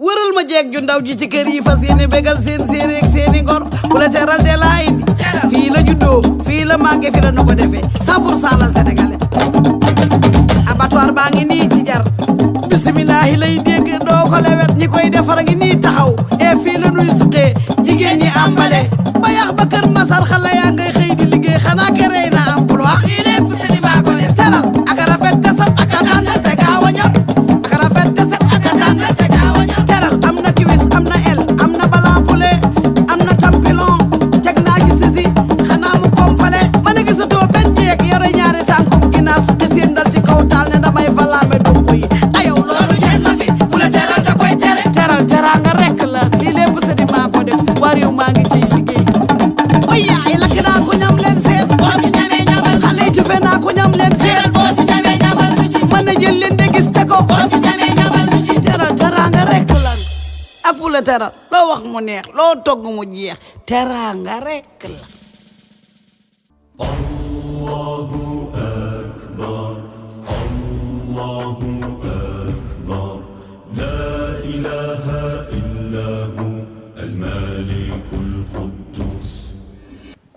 wëral ma jeeg ju ndaw ji ci kër yi fas yéene bégal seen séeréer ak seeni ngor ku la teral de laa indi fii la juddoo fii la màggee fii la na ko defee 100% la sénégalais abattoir baa ngi nii ci jar bisimilahi lay dégg doo ko lewet ñi koy defar a ngi nii taxaw e fii la nuy suqee jigéen ñi ambale ba yax ba kër masar xale yaa ngay xëy di liggéey xanaa ke rey na emploi lii lépp sëni maa ko def teral ak rafet te sat ak tàngal te gaaw a ñor ak rafet te sat ak tàngal te gaaw a ñor teral am na kiwis am na el am na balampule am na tampilon teg naa ci sisi xanaa mu kompale ma ne gisatoo benn jeeg yore ñaari tànkum ginaar suqi seen dal ci kaw taal ne damay valaame dump yi ayow loolu jeex na fi bu la teral da koy tere teral teraanga rekk la lii lépp sëni maa ko def waa réew maa ngi ciy liggéey oy yaay lakk naa ko ñam leen seet boo si ñamee ñamal xale yi tufe naa ko ñam leen seet boo si ñamee ñamal du si mën na jël leen de gis te ko boo si ñamee ñamal du si teral teraanga rekk la app la teral loo wax mu neex loo togg mu jeex teraanga rekk la Allahu akbar Allahu akbar la ilaha illa hu الملك القدوس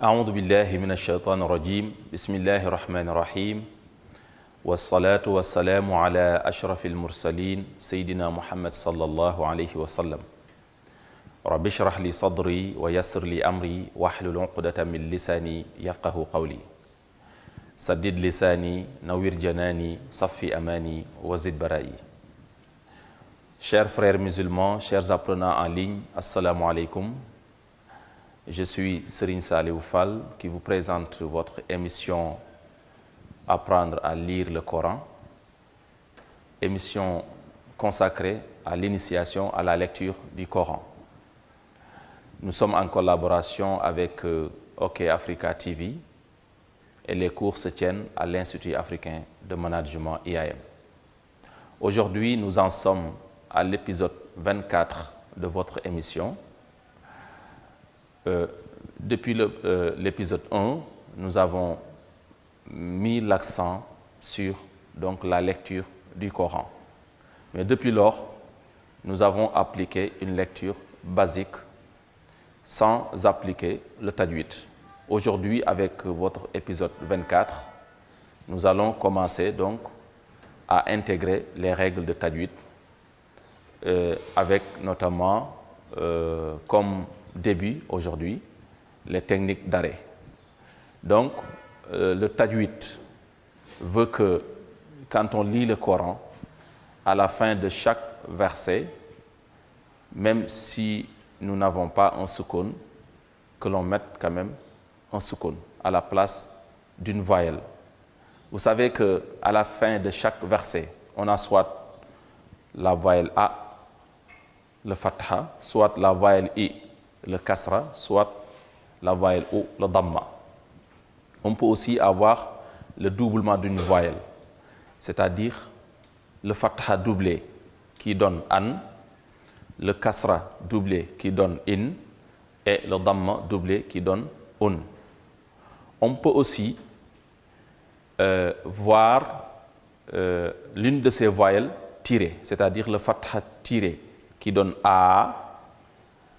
أعوذ بالله من الشيطان الرجيم بسم الله الرحمن الرحيم والصلاة والسلام على أشرف المرسلين سيدنا محمد صلى الله عليه وسلم رب اشرح لي صدري ويسر لي أمري واحلل عقدة من لساني يفقه قولي سدد لساني نوّر جناني صفي أماني وزد برائي. Chers frères musulmans, chers apprenants en ligne, assalamu alaikum. Je suis Serigne Saliou Fall qui vous présente votre émission Apprendre à lire le Coran, émission consacrée à l'initiation à la lecture du Coran. Nous sommes en collaboration avec OK Africa TV et les cours se tiennent à l'Institut africain de management IAM. Aujourd'hui, nous en sommes à l'épisode 24 de votre émission. Depuis l'épisode 1, nous avons mis l'accent sur donc, la lecture du Coran. Mais depuis lors, nous avons appliqué une lecture basique sans appliquer le tajwid. Aujourd'hui, avec votre épisode 24, nous allons commencer donc à intégrer les règles de tajwid avec notamment comme début aujourd'hui les techniques d'arrêt. Donc le tajwid veut que quand on lit le Coran, à la fin de chaque verset, même si nous n'avons pas un soukoun, que l'on mette quand même un soukoun à la place d'une voyelle. Vous savez qu'à la fin de chaque verset, on a soit la voyelle A, le fatha, soit la voyelle I, le kasra, soit la voyelle O, le damma. On peut aussi avoir le doublement d'une voyelle, c'est-à-dire le fatha doublé qui donne an, le kasra doublé qui donne in et le damma doublé qui donne un. On peut aussi voir l'une de ces voyelles tirées, c'est-à-dire le fatha tiré qui donne A,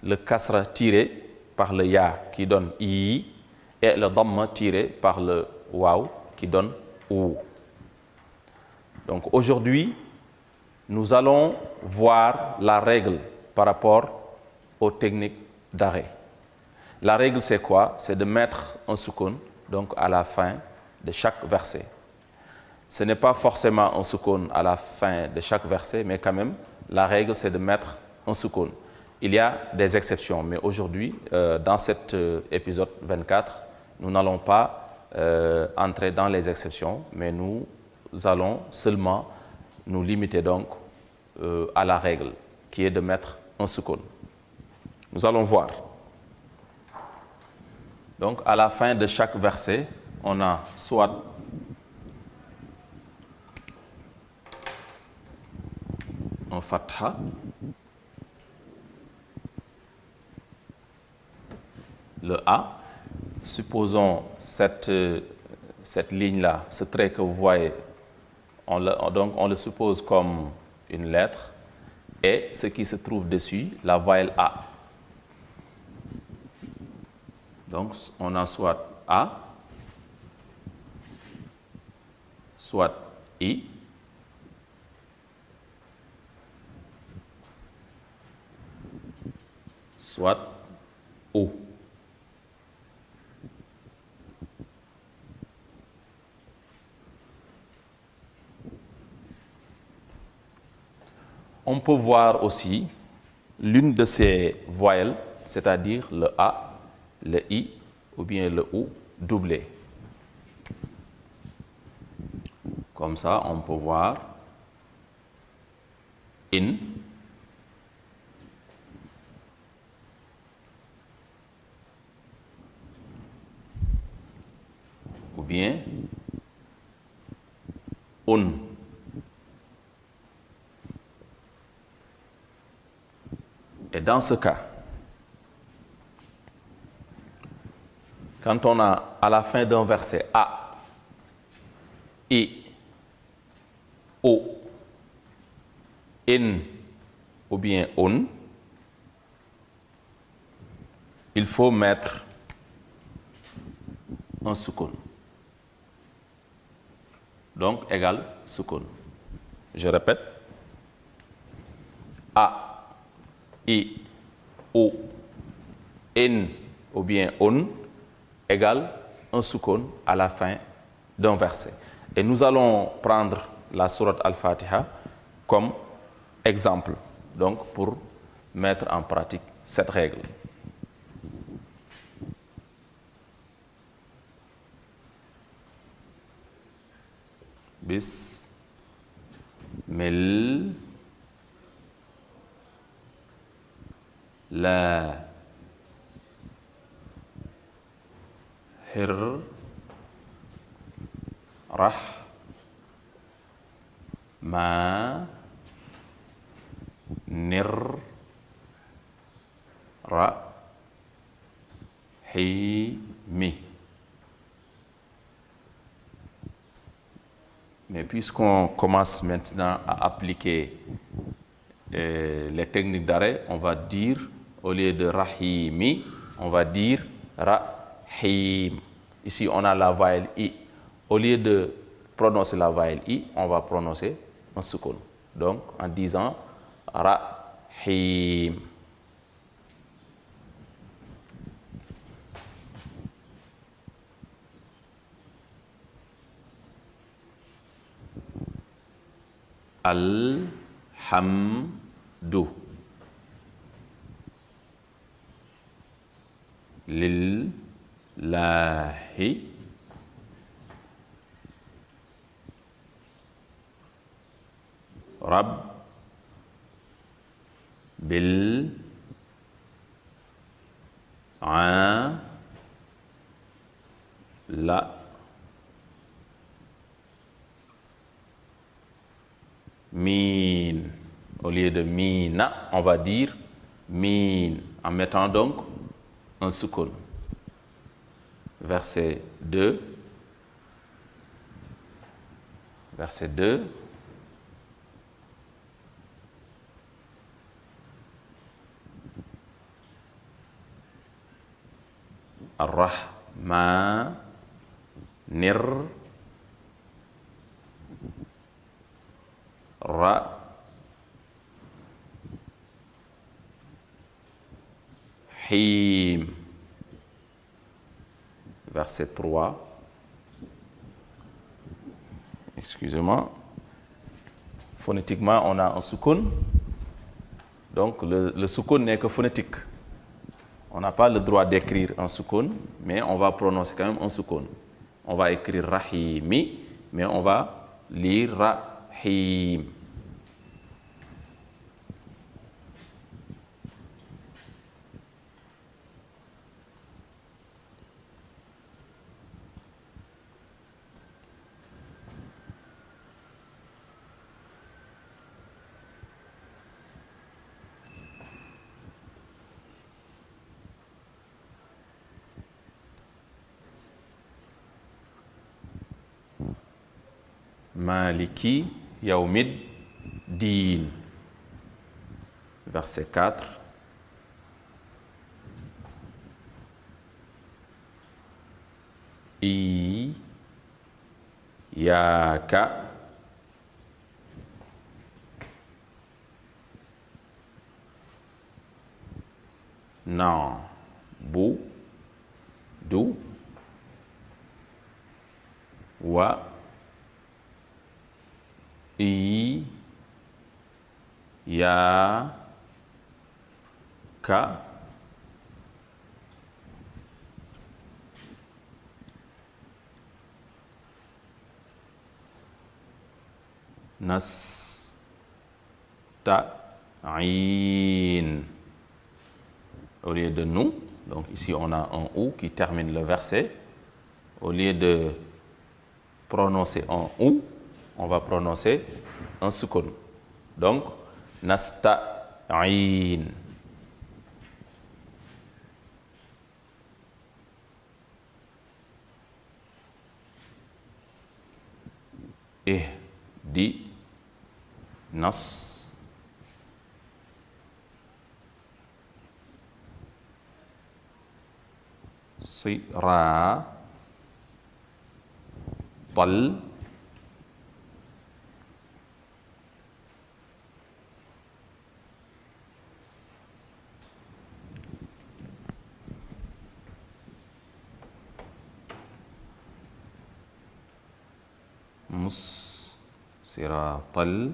le kasra tiré par le ya qui donne I et le damma tiré par le waw qui donne ou. Donc aujourd'hui, nous allons voir la règle par rapport aux techniques d'arrêt. La règle c'est quoi? C'est de mettre un soukoun donc à la fin de chaque verset. Ce n'est pas forcément un soukoun à la fin de chaque verset, mais quand même, la règle, c'est de mettre un soukoun. Il y a des exceptions, mais aujourd'hui, dans cet épisode 24, nous n'allons pas entrer dans les exceptions, mais nous allons seulement nous limiter donc à la règle, qui est de mettre un soukoun. Nous allons voir. Donc, à la fin de chaque verset, on a soit un fatha, le A. Supposons cette ligne-là, ce trait que vous voyez, on le suppose comme une lettre. et ce qui se trouve dessus, la voyelle A. Donc, on a soit A, soit I, soit O. On peut voir aussi l'une de ces voyelles, c'est-à-dire le A, le I ou bien le OU doublé. Comme ça, on peut voir in, ou bien un. Et dans ce cas, quand on a à la fin d'un verset A, I, O, in ou bien on, il faut mettre un soukoun. Donc, égal soukoun. Je répète. A, I, O, in ou bien on égale un soukoun à la fin d'un verset. Et nous allons prendre la sourate Al-Fatiha comme exemple, donc pour mettre en pratique cette règle. Mais puisqu'on commence maintenant à appliquer les techniques d'arrêt, on va dire, au lieu de rahimi, on va dire rahim. Ici, on a la voyelle I. Au lieu de prononcer la voyelle I, on va prononcer un soukoun. Donc, en disant rahim. Alhamdu lillahi rabbil alamin. Au lieu de mina, on va dire min, en mettant donc un soukoun. Verset 2. Verset 2. Ar-Rahmanir Rahim. Verset 3. Excusez-moi. Phonétiquement, on a un soukoun. Donc, le soukoun n'est que phonétique. On n'a pas le droit d'écrire un soukoun, mais on va prononcer quand même un soukoun. On va écrire rahimi, mais on va lire rahim. Maliki Yaumid Din. Verset 4. Iyyaka na'budu wa iyyaka nasta'in. Au lieu de nous, donc ici on a un ou qui termine le verset. Au lieu de prononcer un ou, on va prononcer un sukun. Donc nasta'in. Ihdinas siratal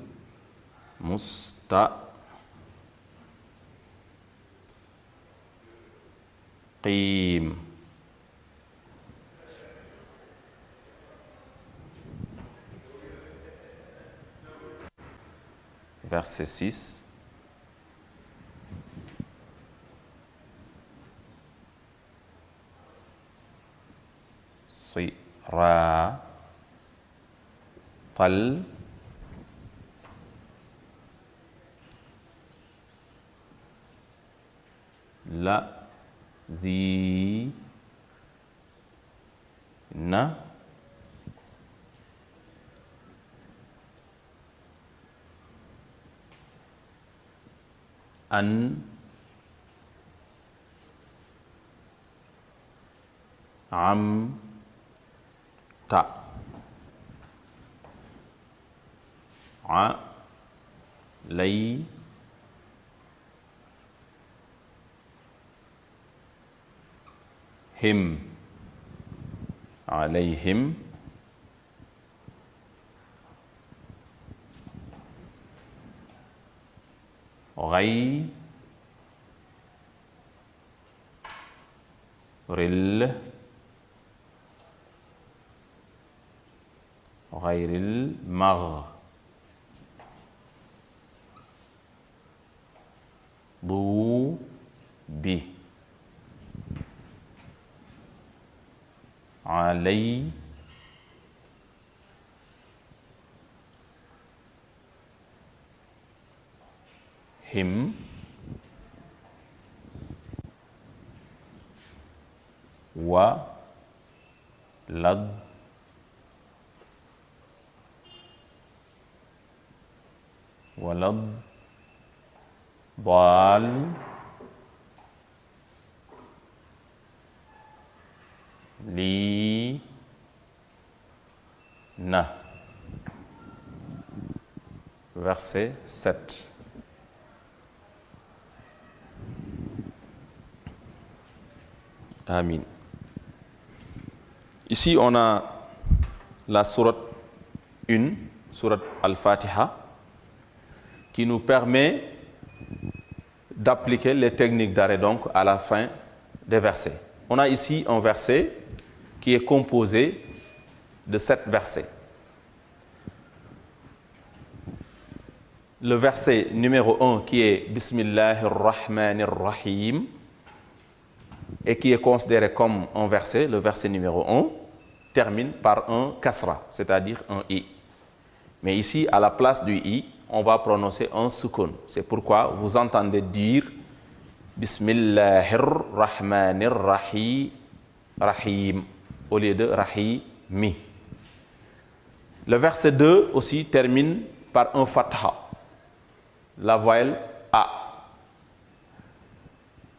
mustaqim. Verset 6. Siratal ladzina an'amta alayhim ghayril maghdubi alayhim waladhdallina. Verset 7. Amin. Ici, on a la sourate 1, sourate Al-Fatiha, qui nous permet d'appliquer les techniques d'arrêt donc à la fin des versets. On a ici un verset qui est composé de 7 versets. Le verset numéro 1 qui est Bismillahir Rahmanir Rahim et qui est considéré comme un verset, le verset numéro 1, termine par un kasra, c'est-à-dire un i. Mais ici, à la place du i, on va prononcer un sukun. C'est pourquoi vous entendez dire Bismillahir Rahmanir Rahim au lieu de Rahimi. Le verset 2 aussi termine par un fatha, la voyelle A.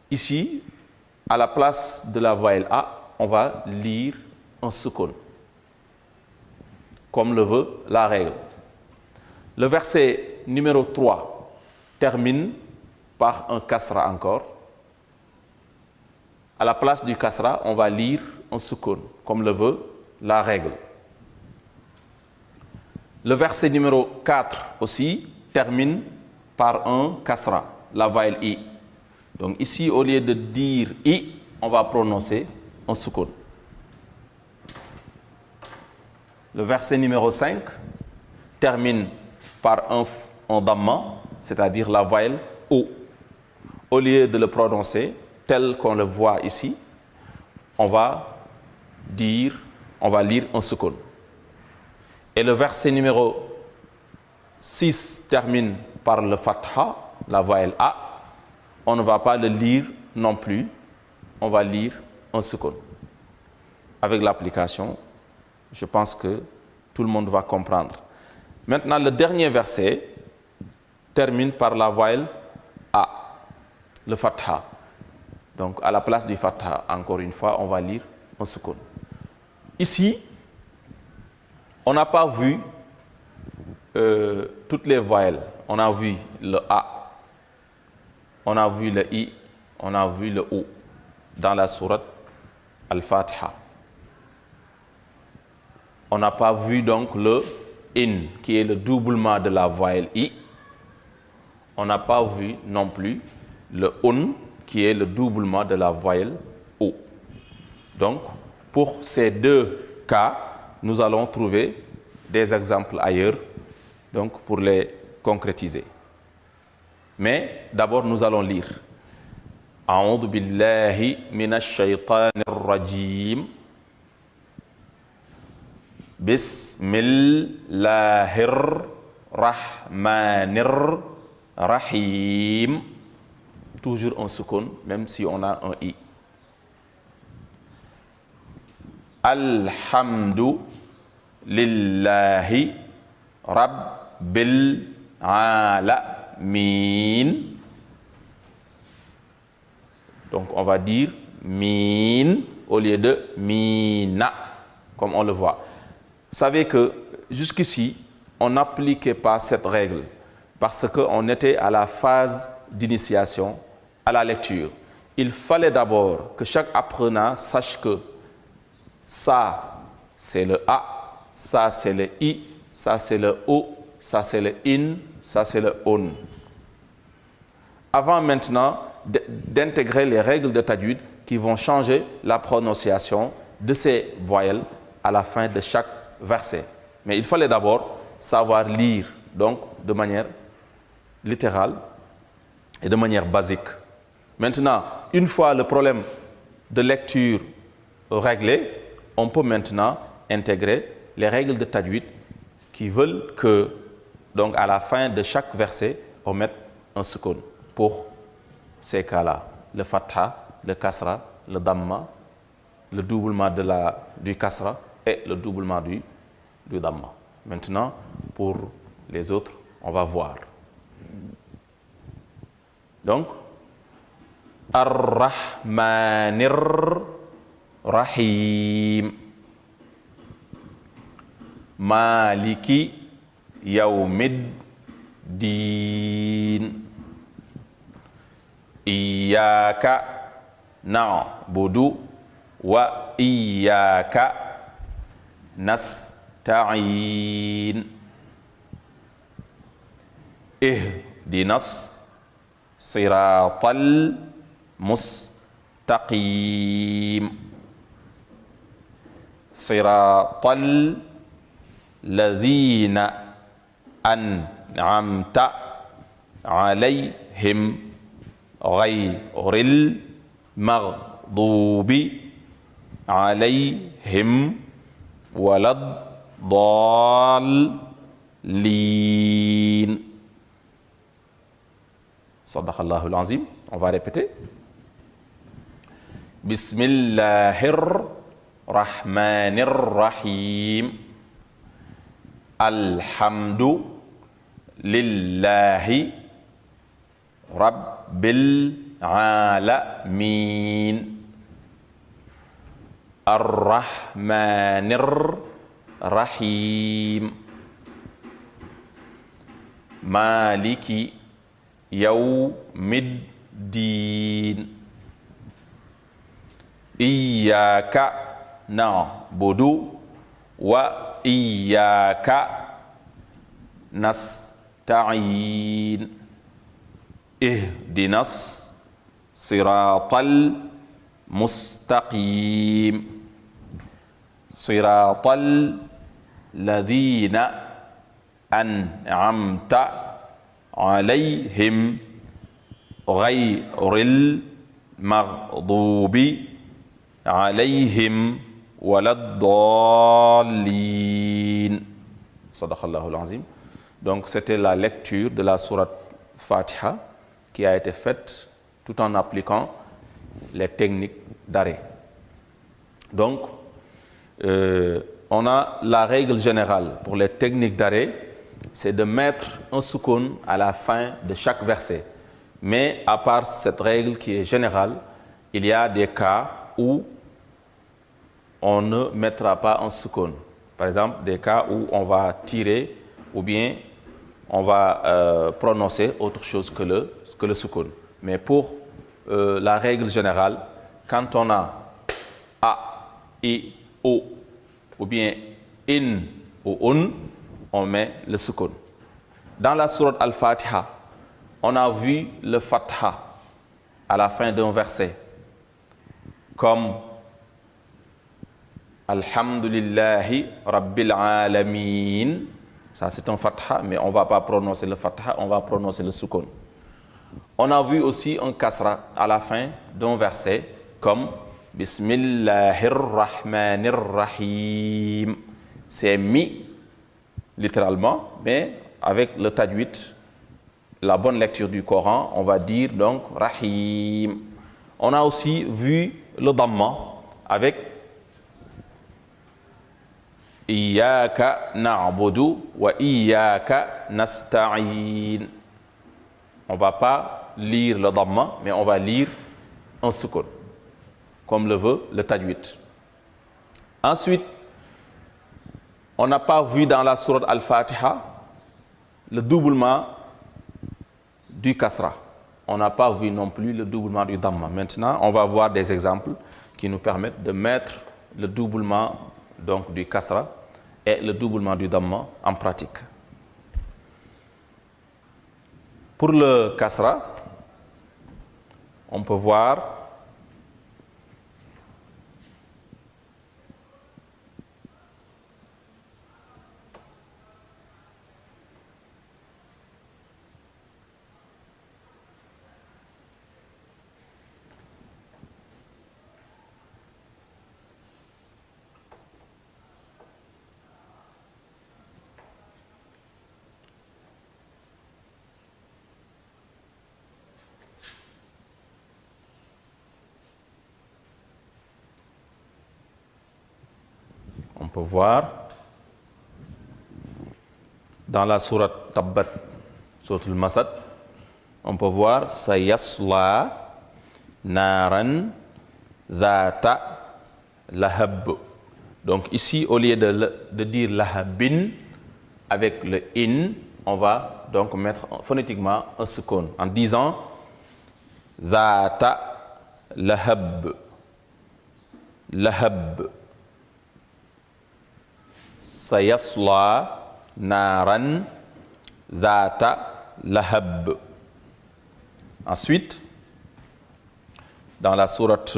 Ici, à la place de la voyelle A, on va lire un sukun, comme le veut la règle. Le verset numéro 3 termine par un kasra encore. À la place du kasra, on va lire un sukun, comme le veut la règle. Le verset numéro 4 aussi termine par un kasra, la voyelle I. Donc ici, au lieu de dire I, on va prononcer un sukun. Le verset numéro 5 termine par un damma, c'est-à-dire la voyelle O. Au lieu de le prononcer tel qu'on le voit ici, on va lire un sukun. Et le verset numéro 6 termine par le fatha, la voyelle A. On ne va pas le lire non plus, on va lire un sukun. Avec l'application, je pense que tout le monde va comprendre. Maintenant, le dernier verset termine par la voyelle A, le fatha. Donc, à la place du fatha, encore une fois, on va lire un sukun. Ici, on n'a pas vu toutes les voyelles. On a vu le A, on a vu le I, on a vu le O dans la sourate Al-Fatiha. On n'a pas vu donc le in, qui est le doublement de la voyelle I. On n'a pas vu non plus le un, qui est le doublement de la voyelle O. Donc, pour ces deux cas, nous allons trouver des exemples ailleurs, donc pour les concrétiser. Mais d'abord, nous allons lire. A'udhu billahi minash shaytanir rajim. Bismillahir rahmanir rahim. Toujours un sukun, même si on a un i. Alhamdu lillahi rabbil alamin. Donc on va dire min au lieu de mina, comme on le voit. Vous savez que jusqu'ici, on n'appliquait pas cette règle parce qu'on était à la phase d'initiation à la lecture. Il fallait d'abord que chaque apprenant sache que ça, c'est le A, ça, c'est le I, ça, c'est le O, ça, c'est le in, ça, c'est le on. Avant maintenant d'intégrer les règles de tajwid qui vont changer la prononciation de ces voyelles à la fin de chaque verset. Mais il fallait d'abord savoir lire, donc de manière littérale et de manière basique. Maintenant, une fois le problème de lecture réglé, on peut maintenant intégrer les règles de tajwid qui veulent que, donc à la fin de chaque verset, on mette un sukun pour ces cas-là. Le fatha, le kasra, le damma, le doublement du kasra et le doublement du damma. Maintenant, pour les autres, on va voir. Donc, Ar-Rahmanir Rahim. Maliki Yawmid Din. Iyaka na'budu wa iyaka nasta'in. Ihdinas siratal mustaqim. Siratal ladzina an'amta alaihim ghairil maghdubi alaihim waladdallin. Sadaqallahul azim. On va répéter. Bismillahir rahmanir rahim. Alhamdu lillahi rabbil alamin arrahmanir rahim maliki yawmiddin iyyaka na'budu wa iyyaka nasta'in ihdinas siratal mustaqim siratal ladhina an'amta alayhim ghayril maghdubi alayhim waladdallin. Sadaqallahu al-azim. Donc c'était la lecture de la sourate Fatiha qui a été faite tout en appliquant les techniques d'arrêt. Donc on a la règle générale pour les techniques d'arrêt, c'est de mettre un soukoun à la fin de chaque verset. Mais à part cette règle qui est générale, il y a des cas où on ne mettra pas un soukoun. Par exemple, des cas où on va tirer ou bien on va prononcer autre chose que le soukoun. Mais pour la règle générale, quand on a A, I, O, ou bien in ou un, on met le soukoun. Dans la sourate Al-Fatiha, on a vu le fatha à la fin d'un verset, comme Alhamdulillahi Rabbil Alamin. Ça c'est un fatha, mais on ne va pas prononcer le fatha, on va prononcer le soukoun. On a vu aussi un kasra à la fin d'un verset, comme Bismillahir Rahmanir Rahim. C'est mi, littéralement, mais avec le tajwid, la bonne lecture du Coran, on va dire donc Rahim. On a aussi vu le dhamma avec Iyyaka na'budu wa iyyaka nasta'in. On ne va pas lire le dhamma, mais on va lire un soukoun, comme le veut le tajwid. Ensuite, on n'a pas vu dans la sourate Al-Fatiha le doublement du kasra. On n'a pas vu non plus le doublement du dhamma. Maintenant, on va voir des exemples qui nous permettent de mettre le doublement donc du kasra et le doublement du dhamma en pratique. Pour le kasra, on peut voir dans la sourate Tabbat, sourate Al-Masad, on peut voir Sayasla naran dhata lahab. Donc ici, au lieu de dire lahabin avec le in, on va donc mettre phonétiquement un soukoun en disant dhata lahab, lahab. Sayasla naran dhata lahab. Ensuite, dans la sourate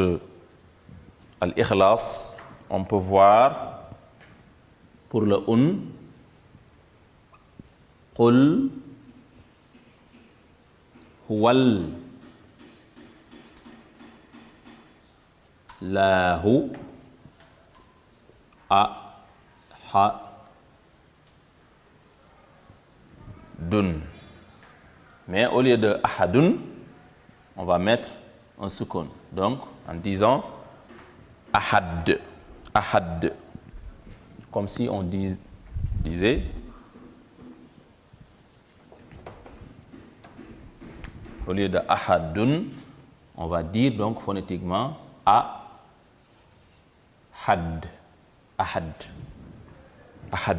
Al-Ikhlas, on peut voir pour le Qul huwal lahu ahadun. Mais au lieu de ahadun, on va mettre un soukoun. Donc, en disant ahad, ahad. Comme si on disait au lieu de ahadun, On va dire donc phonétiquement ahad, ahad, ahad.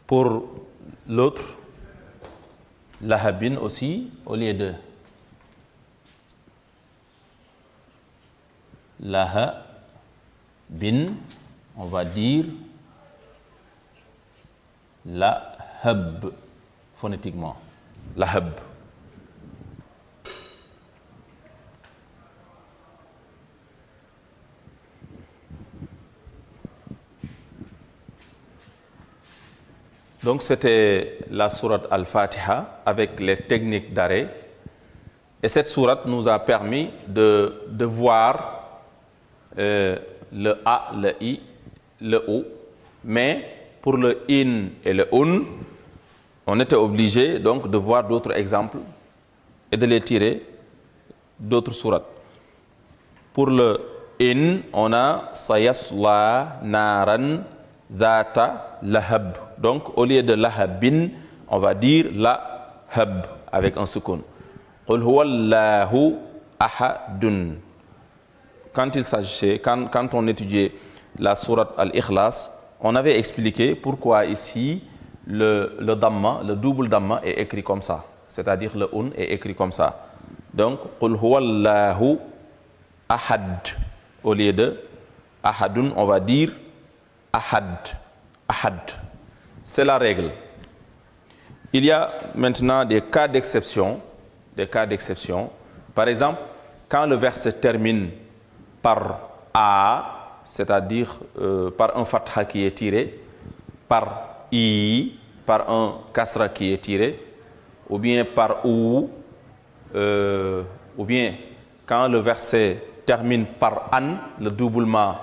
Pour l'autre, lahabin aussi, au lieu de lahabin, on va dire lahab, phonétiquement, lahab. Donc c'était la sourate Al-Fatiha avec les techniques d'arrêt. Et cette sourate nous a permis de voir le A, le I, le O. Mais pour le in et le un, on était obligé donc de voir d'autres exemples et de les tirer d'autres sourates. Pour le in, on a sayasla naran zata lahab. Donc au lieu de lahabin, on va dire lahab avec un sukun. Qul huwallahu ahadun. Quand il s'agissait, quand on étudiait la sourate Al-Ikhlas, on avait expliqué pourquoi ici le damma, le double damma est écrit comme ça. C'est-à-dire le un est écrit comme ça. Donc, Qul huwallahu ahad. Au lieu de ahadun, on va dire ahad. Ahad. C'est la règle. Il y a maintenant des cas d'exception. Des cas d'exception. Par exemple, quand le verset termine par A, c'est-à-dire par un fatha qui est tiré, par I, par un kasra qui est tiré, ou bien par ou bien quand le verset termine par an, le doublement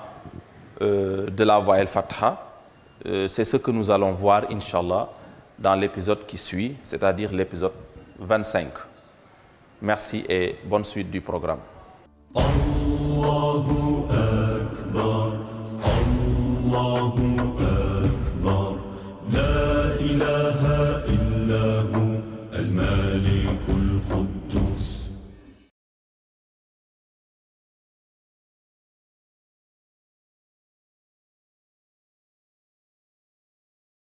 de la voyelle fatha, c'est ce que nous allons voir, Inch'Allah, dans l'épisode qui suit, c'est-à-dire l'épisode 25. Merci et bonne suite du programme. الله